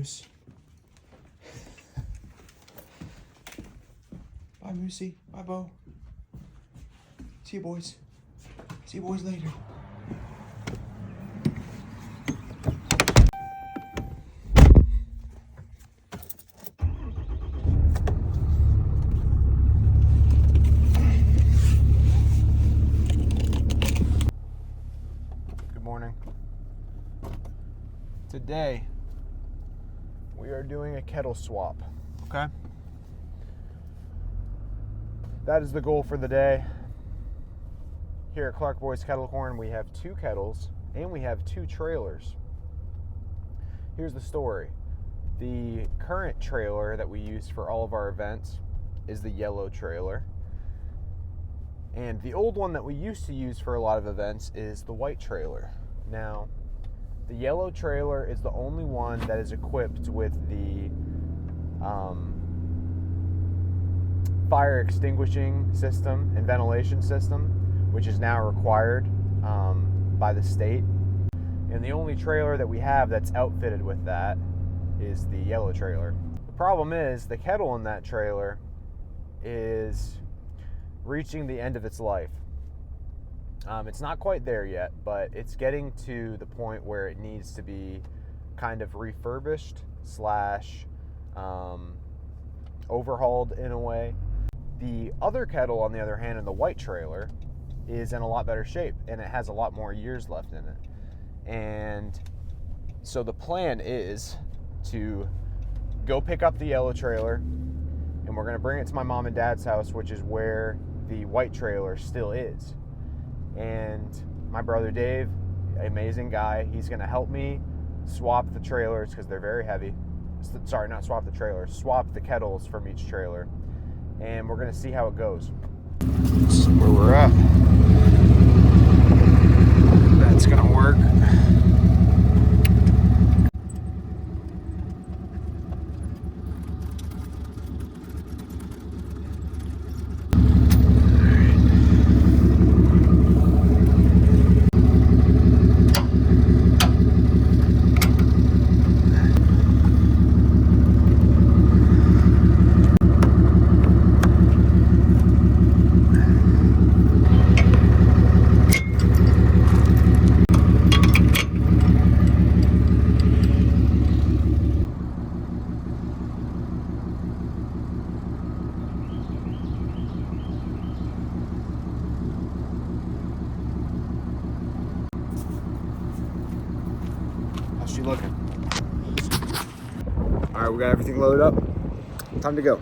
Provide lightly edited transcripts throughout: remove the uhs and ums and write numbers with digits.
Moose. Bye, Moosey. Bye, Bo. See you, boys. See you, boys, later. Good morning. Today, we are doing a kettle swap, okay? That is the goal for the day. Here at Clark Boys Kettle Corn, we have 2 kettles and we have 2 trailers. Here's the story. The current trailer that we use for all of our events is the yellow trailer. And the old one that we used to use for a lot of events is the white trailer. Now, the yellow trailer is the only one that is equipped with the fire extinguishing system and ventilation system, which is now required by the state. And the only trailer that we have that's outfitted with that is the yellow trailer. The problem is the kettle in that trailer is reaching the end of its life. It's not quite there yet, but it's getting to the point where it needs to be kind of refurbished / overhauled in a way. The other kettle, on the other hand, in the white trailer, is in a lot better shape, and it has a lot more years left in it. And so the plan is to go pick up the yellow trailer, and we're going to bring it to my mom and dad's house, which is where the white trailer still is. And my brother Dave, amazing guy, he's going to help me swap the trailers because they're very heavy. Sorry, not swap the trailers, swap the kettles from each trailer. And we're going to see how it goes. This is where we're at. That's going to work. How's she looking? All right, we got everything loaded up. Time to go.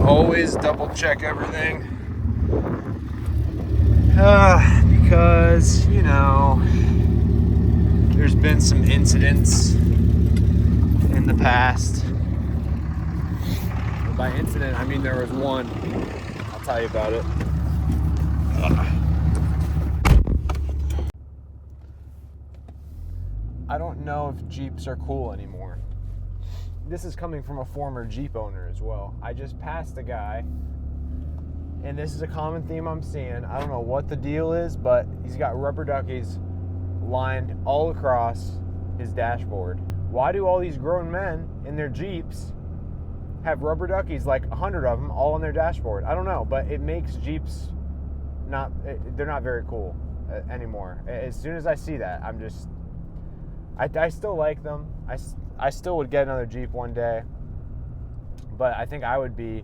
Always double check everything because, you know, there's been some incidents in the past. And by incident, I mean there was one. I'll tell you about it. I don't know if Jeeps are cool anymore. This is coming from a former Jeep owner as well. I just passed a guy, and this is a common theme I'm seeing. I don't know what the deal is, but he's got rubber duckies lined all across his dashboard. Why do all these grown men in their Jeeps have rubber duckies, like 100 of them, all on their dashboard? I don't know, but it makes Jeeps they're not very cool anymore. As soon as I see that, I still like them. I still would get another Jeep one day, but I think I would be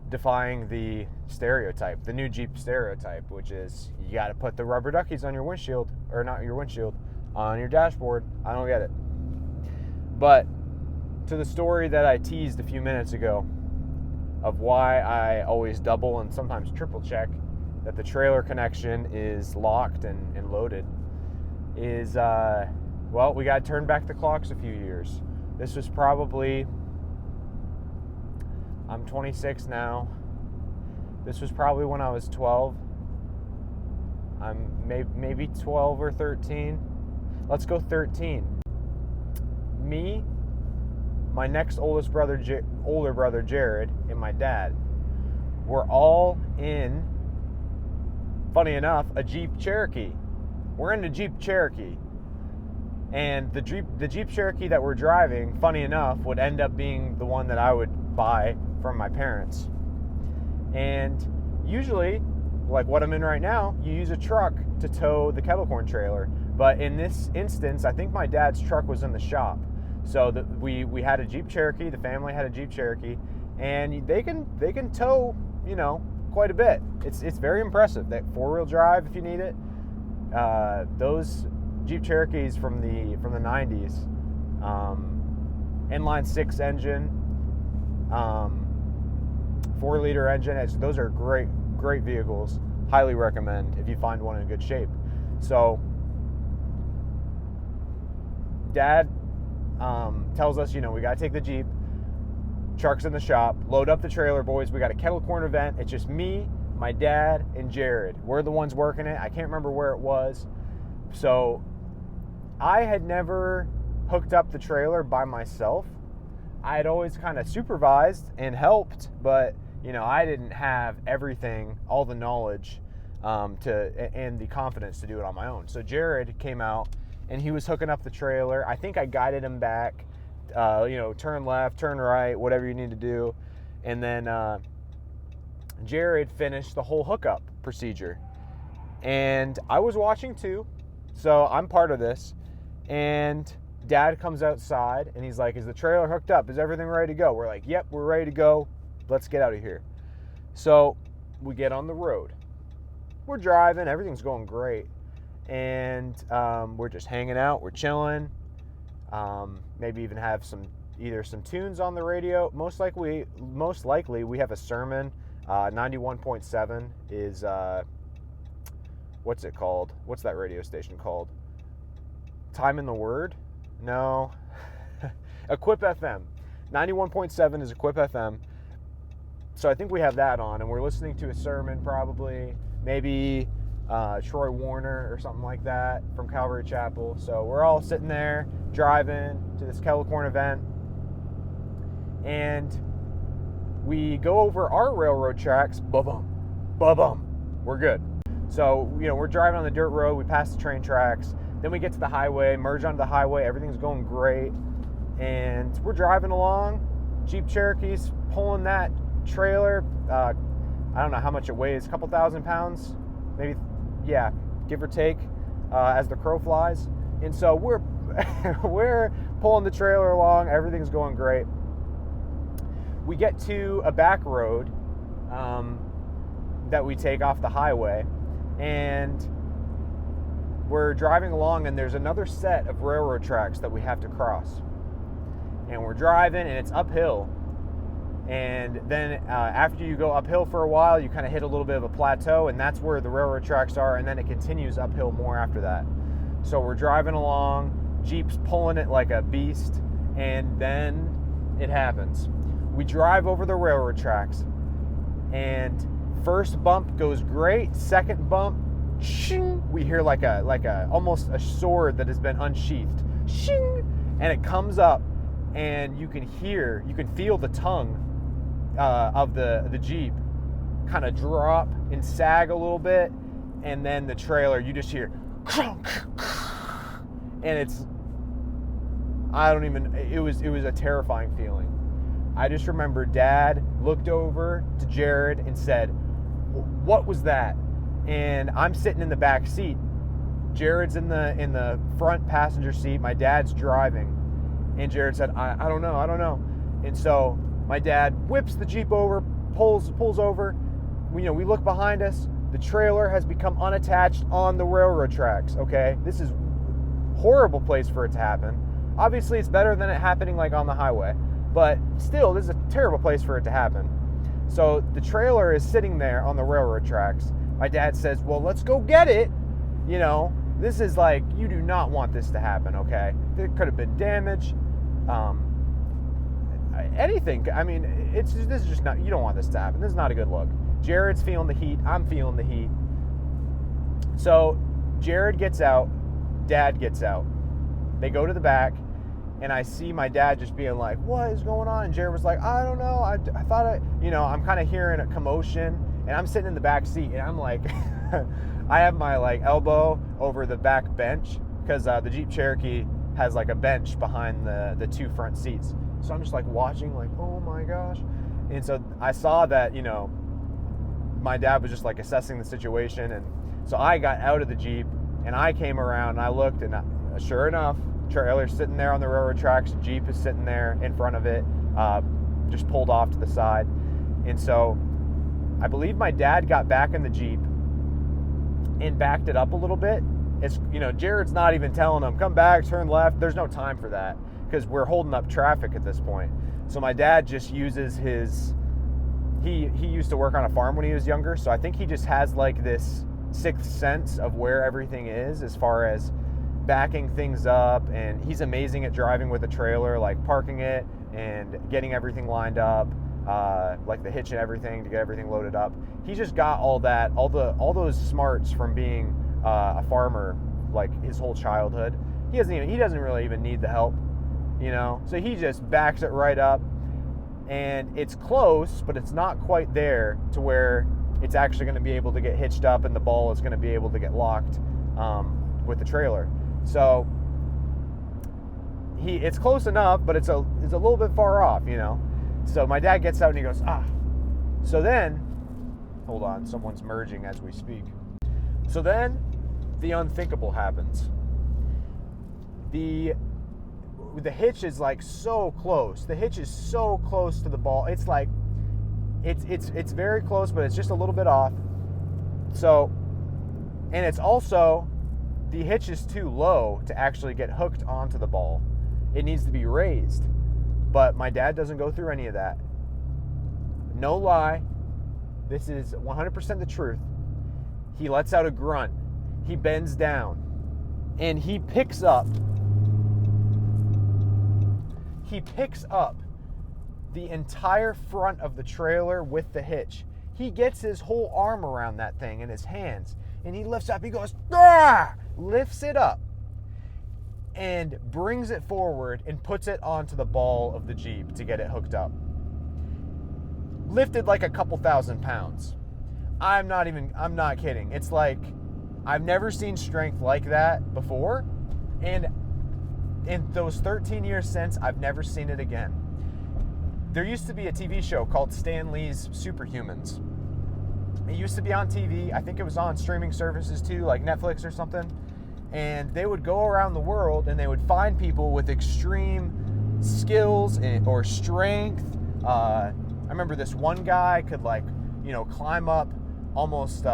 defying the stereotype, the new Jeep stereotype, which is you got to put the rubber duckies on your windshield, or not your windshield, on your dashboard. I don't get it. But to the story that I teased a few minutes ago of why I always double and sometimes triple check that the trailer connection is locked and loaded, is, well, we got to turn back the clocks a few years. This was probably, I'm 26 now. This was probably when I was 12. I'm maybe 12 or 13. Let's go 13. Me, my next older brother Jared, and my dad were all in, funny enough, a Jeep Cherokee. We're in a Jeep Cherokee. And the Jeep Cherokee that we're driving, funny enough, would end up being the one that I would buy from my parents. And usually, like what I'm in right now, you use a truck to tow the kettle corn trailer. But in this instance, I think my dad's truck was in the shop. So we had a Jeep Cherokee, the family had a Jeep Cherokee, and they can tow, quite a bit. It's very impressive. That 4-wheel drive if you need it. Those Jeep Cherokees from the 90s, inline 6 engine, 4-liter engine. Those are great vehicles. Highly recommend if you find one in good shape. So Dad tells us, we got to take the Jeep. Truck's in the shop. Load up the trailer, boys. We got a kettle corn event. It's just me, my dad, and Jared. We're the ones working it. I can't remember where it was. So I had never hooked up the trailer by myself. I had always kind of supervised and helped, but I didn't have everything, all the knowledge and the confidence to do it on my own. So Jared came out and he was hooking up the trailer. I think I guided him back, turn left, turn right, whatever you need to do. And then Jared finished the whole hookup procedure. And I was watching too, so I'm part of this. And Dad comes outside and he's like, is the trailer hooked up? Is everything ready to go? We're like, yep, we're ready to go. Let's get out of here. So we get on the road. We're driving. Everything's going great. And we're just hanging out. We're chilling. Maybe even have either some tunes on the radio. Most likely we have a sermon. 91.7 is, what's it called? What's that radio station called? Time in the Word? No. Equip FM. 91.7 is Equip FM. So I think we have that on, and we're listening to a sermon probably, maybe Troy Warner or something like that from Calvary Chapel. So we're all sitting there driving to this kettle corn event, and we go over our railroad tracks. Ba-bum, ba-bum. We're good. So, we're driving on the dirt road. We pass the train tracks. Then we get to the highway, merge onto the highway. Everything's going great. And we're driving along. Jeep Cherokee's pulling that trailer. I don't know how much it weighs, a couple thousand pounds, maybe, yeah, give or take, as the crow flies. And so we're pulling the trailer along. Everything's going great. We get to a back road that we take off the highway, and we're driving along, and there's another set of railroad tracks that we have to cross. And we're driving, and it's uphill. And then after you go uphill for a while, you kind of hit a little bit of a plateau, and that's where the railroad tracks are, and then it continues uphill more after that. So we're driving along, Jeep's pulling it like a beast, and then it happens. We drive over the railroad tracks, and first bump goes great. Second bump, shing, we hear like a almost a sword that has been unsheathed, shing, and it comes up, and you can feel the tongue of the Jeep kind of drop and sag a little bit, and then the trailer, you just hear crunk, and it was a terrifying feeling. I just remember Dad looked over to Jared and said, "What was that?" And I'm sitting in the back seat. Jared's in the front passenger seat. My dad's driving. And Jared said, I don't know. And so my dad whips the Jeep over, pulls over. We look behind us. The trailer has become unattached on the railroad tracks, okay? This is a horrible place for it to happen. Obviously, it's better than it happening like on the highway. But still, this is a terrible place for it to happen. So the trailer is sitting there on the railroad tracks. My dad says, well, let's go get it. You know, this is like, you do not want this to happen, okay? There could have been damage. Anything. I mean, this is just not, you don't want this to happen. This is not a good look. Jared's feeling the heat. I'm feeling the heat. So Jared gets out. Dad gets out. They go to the back, and I see my dad just being like, what is going on? And Jared was like, I don't know. I thought I'm kind of hearing a commotion, and I'm sitting in the back seat, and I'm like, I have my like elbow over the back bench because the Jeep Cherokee has like a bench behind the two front seats. So I'm just like watching, like, oh my gosh. And so I saw that, my dad was just like assessing the situation. And so I got out of the Jeep and I came around and I looked, and sure enough, trailer's sitting there on the railroad tracks. Jeep is sitting there in front of it, just pulled off to the side. And so I believe my dad got back in the Jeep and backed it up a little bit. It's, Jared's not even telling him, come back, turn left. There's no time for that because we're holding up traffic at this point. So my dad just uses he used to work on a farm when he was younger. So I think he just has like this sixth sense of where everything is as far as backing things up. And he's amazing at driving with a trailer, like parking it and getting everything lined up, like the hitch and everything to get everything loaded up. He just got all that, all those smarts from being a farmer, like his whole childhood. He doesn't really even need the help, So he just backs it right up, and it's close, but it's not quite there to where it's actually going to be able to get hitched up and the ball is going to be able to get locked with the trailer. So it's close enough, but it's a little bit far off, So my dad gets out and he goes, So then, hold on, someone's merging as we speak. So then the unthinkable happens. The hitch is like so close. The hitch is so close to the ball. It's like it's very close, but it's just a little bit off. So, and it's also, the hitch is too low to actually get hooked onto the ball. It needs to be raised. But my dad doesn't go through any of that. No lie. This is 100% the truth. He lets out a grunt. He bends down. And he picks up the entire front of the trailer with the hitch. He gets his whole arm around that thing in his hands. And he lifts up. He goes, lifts it up. And brings it forward and puts it onto the ball of the Jeep to get it hooked up. Lifted like a couple thousand pounds. I'm not kidding. It's like, I've never seen strength like that before. And in those 13 years since, I've never seen it again. There used to be a TV show called Stan Lee's Superhumans. It used to be on TV. I think it was on streaming services too, like Netflix or something. And they would go around the world and they would find people with extreme skills or strength. I remember this one guy could climb up almost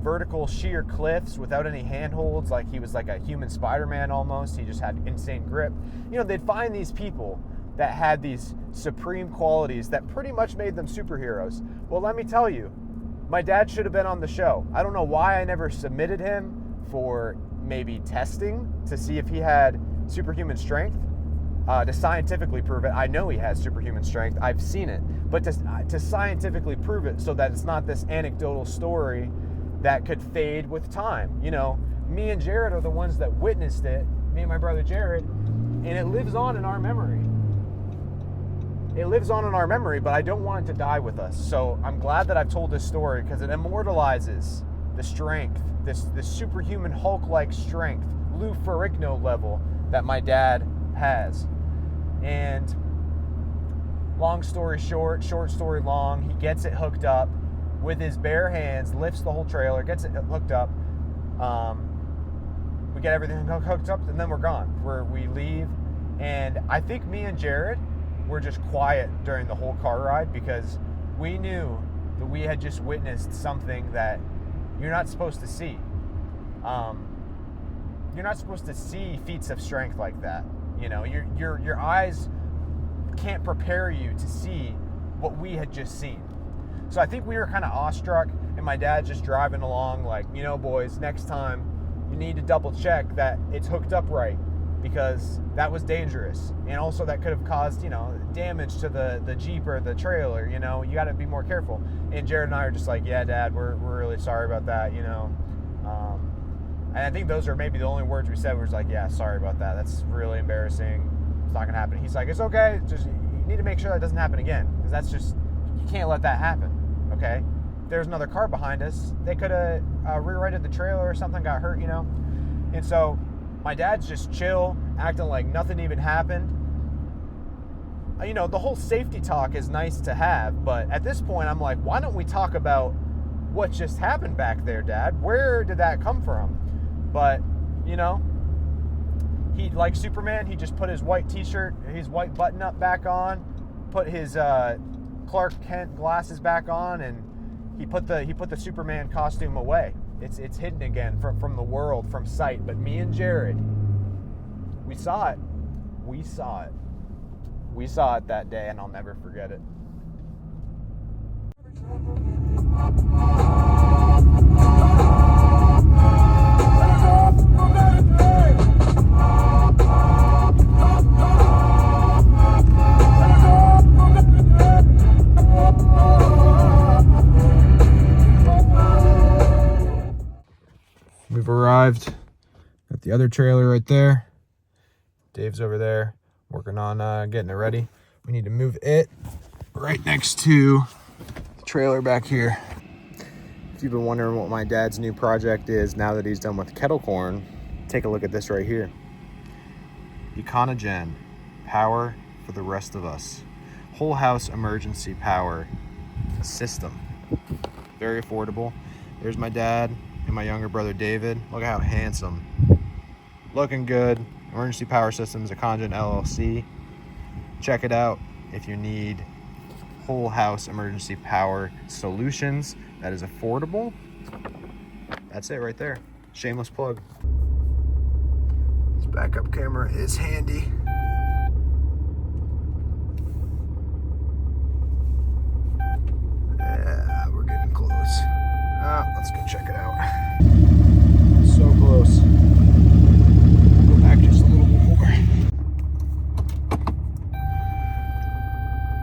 vertical sheer cliffs without any handholds. Like he was like a human Spider-Man almost. He just had insane grip. They'd find these people that had these supreme qualities that pretty much made them superheroes. Well, let me tell you, my dad should have been on the show. I don't know why I never submitted him for maybe testing to see if he had superhuman strength, to scientifically prove it. I know he has superhuman strength. I've seen it. But to scientifically prove it so that it's not this anecdotal story that could fade with time. Me and Jared are the ones that witnessed it, me and my brother Jared, and it lives on in our memory. It lives on in our memory, but I don't want it to die with us. So I'm glad that I've told this story because it immortalizes the strength, this superhuman Hulk-like strength, Lou Ferrigno level that my dad has. And long story short, short story long, he gets it hooked up with his bare hands, lifts the whole trailer, gets it hooked up. We get everything hooked up, and then we're gone. We leave, and I think me and Jared were just quiet during the whole car ride because we knew that we had just witnessed something that you're not supposed to see. You're not supposed to see feats of strength like that. Your eyes can't prepare you to see what we had just seen. So I think we were kind of awestruck. and my dad's just driving along like, you know, boys, next time you need to double check that it's hooked up right, because that was dangerous, and also that could have caused, you know, damage to the Jeep or the trailer. You know, you got to be more careful. And Jared and I are just like, yeah, Dad, we're really sorry about that, you know. And I think those are maybe the only words we said. We were like, yeah, sorry about that. That's really embarrassing. It's not gonna happen. He's like, it's okay. Just you need to make sure that doesn't happen again, because that's just, you can't let that happen. Okay. If there's another car behind us, they could have rear-ended the trailer or something, got hurt, you know. And so my dad's just chill, acting like nothing even happened. You know, the whole safety talk is nice to have, but at this point, I'm like, why don't we talk about what just happened back there, Dad? Where did that come from? But, you know, he, like Superman, he just put his white t-shirt, his white button-up back on, put his Clark Kent glasses back on, and he put the Superman costume away. It's hidden again from the world, from sight. But me and Jared, we saw it. We saw it that day, and I'll never forget it. We've arrived at the other trailer right there. Dave's over there working on getting it ready. We need to move it right next to the trailer back here. If you've been wondering what my dad's new project is now that he's done with kettle corn, take a look at this right here. Econogen, power for the rest of us. Whole house emergency power system. Very affordable. There's my dad and my younger brother David. Look at how handsome. Looking good. Emergency Power Systems, Econogen LLC. Check it out if you need whole house emergency power solutions that is affordable. That's it right there. Shameless plug. This backup camera is handy. Yeah, we're getting close. Let's go check it out. So close. Go back just a little bit more. I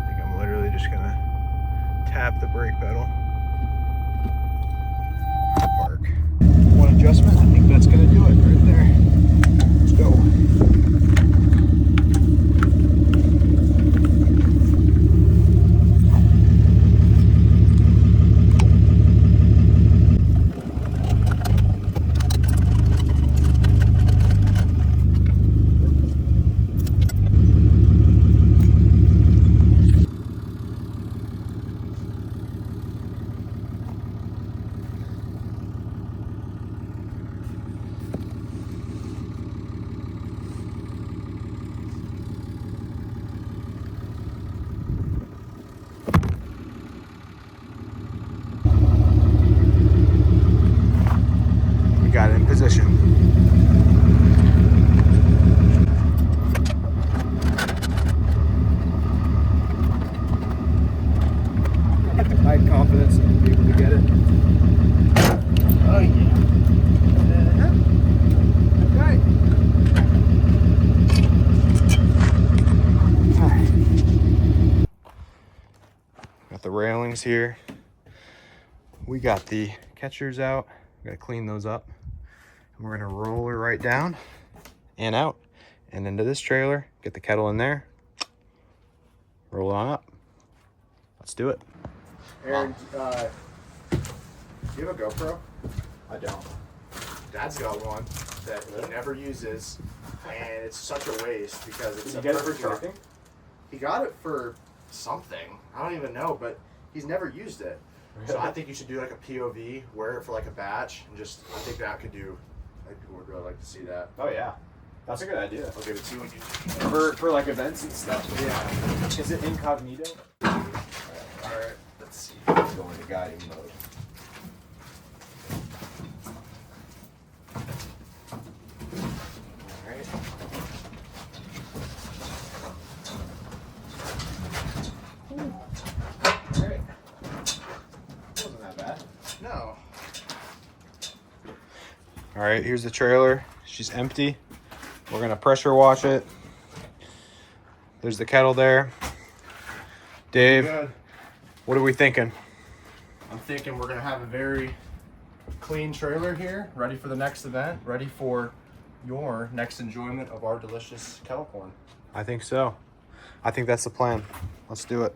think I'm literally just gonna tap the brake pedal. Park. One adjustment, I think that's gonna do it right there. Let's go. Got it in position. I had confidence in being able to get it. Oh yeah. Okay. Alright. Got the railings here. We got the catchers out. Gotta clean those up. We're gonna roll her right down and out and into this trailer, get the kettle in there, roll on up. Let's do it. Aaron, do you have a GoPro? I don't. Dad's got one that he never uses, and it's such a waste because it's a perfect truck. He got it for something. I don't even know, but he's never used it. So I think you should do like a POV, wear it for like a batch, and just, I think that could do. People would really like to see that. Oh yeah, that's a good idea. I'll give it to you when you for like events and stuff. Yeah. Is it incognito? All right. Let's see. Let's go into guiding mode. All right. All right. Wasn't that bad. No, All right, here's the trailer. She's empty. We're gonna pressure wash it. There's the kettle there. Dave, Good. what are we thinking? I'm thinking we're gonna have a very clean trailer here, ready for the next event, ready for your next enjoyment of our delicious kettle corn. I think so. I think that's the plan. Let's do it.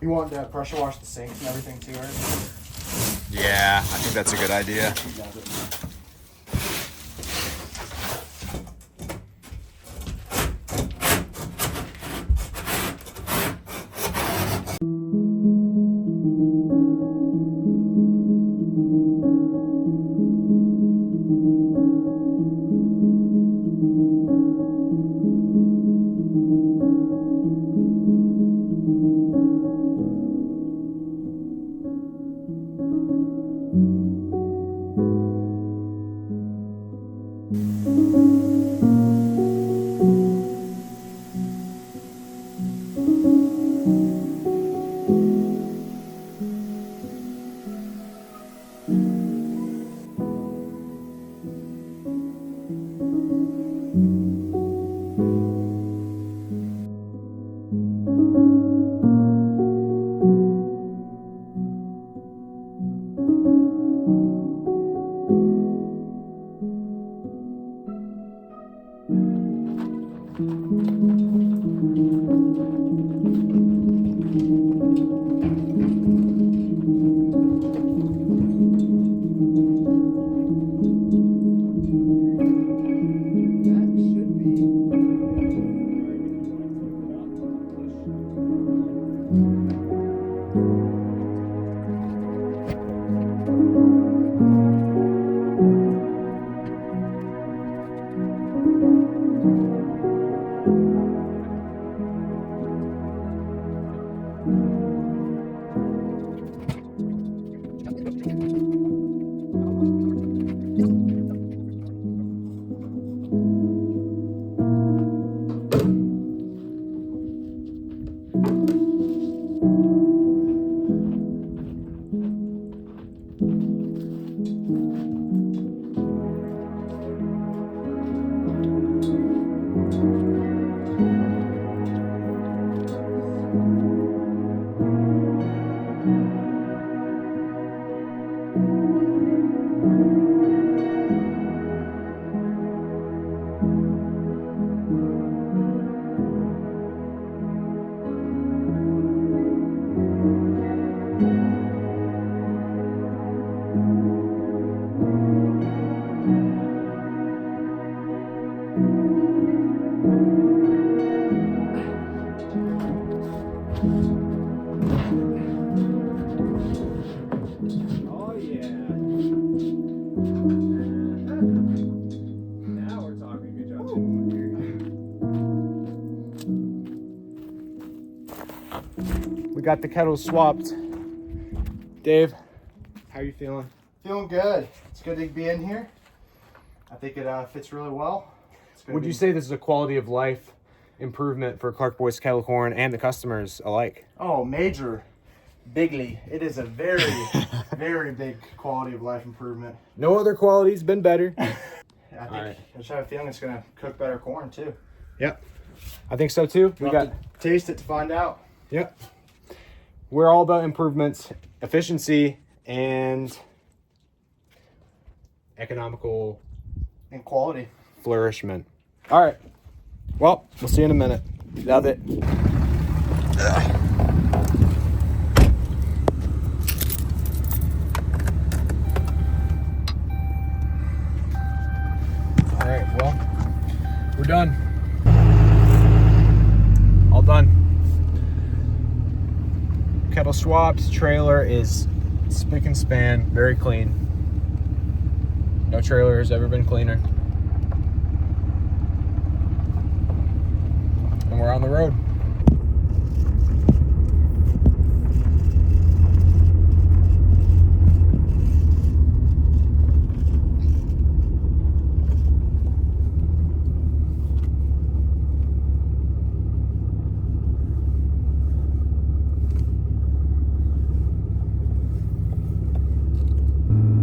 You want to pressure wash the sinks and everything too, right? Yeah, I think that's a good idea. We got the kettles swapped. Dave, how are you feeling? Feeling good. It's good to be in here. I think it fits really well. Would you say this is a quality of life improvement for Clark Boys Kettle Corn and the customers alike? Oh, major. Bigly. It is a very, very big quality of life improvement. No other quality's been better. I just have a feeling it's going to cook better corn too. Yep. I think so too. We got to taste it to find out. Yep. We're all about improvements, efficiency, and economical and quality. Flourishment. All right. Well, we'll see you in a minute. Love it. All right. Well, we're done. All done. Kettle swapped. Trailer is spick and span, very clean. No trailer has ever been cleaner. And we're on the road.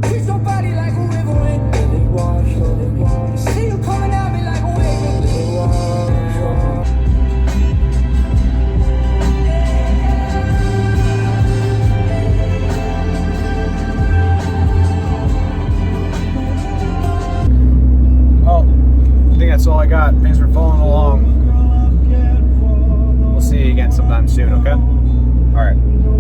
Treat your body like a river and See you coming at me like a wave. Well, I think that's all I got. Thanks for following along. We'll see you again sometime soon, okay? All right.